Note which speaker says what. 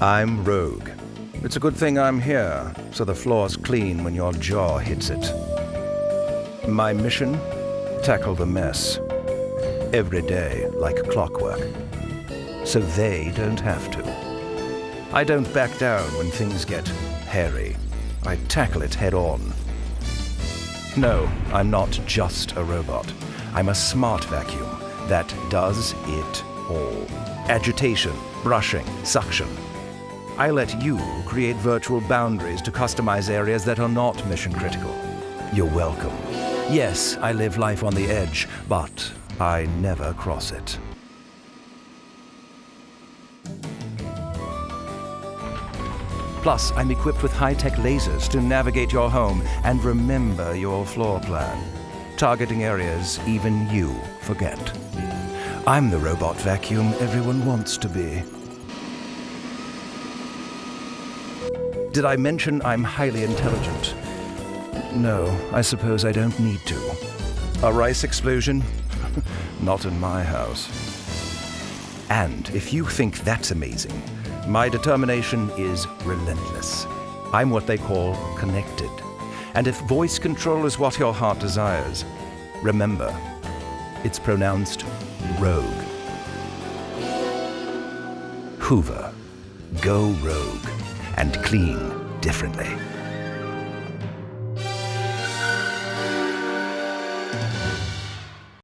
Speaker 1: I'm Rogue. It's a good thing I'm here, so the floor's clean when your jaw hits it. My mission? Tackle the mess. Every day, like clockwork. So they don't have to. I don't back down when things get hairy. I tackle it head on. No, I'm not just a robot. I'm a smart vacuum that does it all. Agitation, brushing, suction. I let you create virtual boundaries to customize areas that are not mission critical. You're welcome. Yes, I live life on the edge, but I never cross it. Plus, I'm equipped with high-tech lasers to navigate your home and remember your floor plan, targeting areas even you forget. I'm the robot vacuum everyone wants to be. Did I mention I'm highly intelligent? No, I suppose I don't need to. A rice explosion? Not in my house. And if you think that's amazing, my determination is relentless. I'm what they call connected. And if voice control is what your heart desires, remember, it's pronounced Rogue. Hoover. Go rogue and clean differently.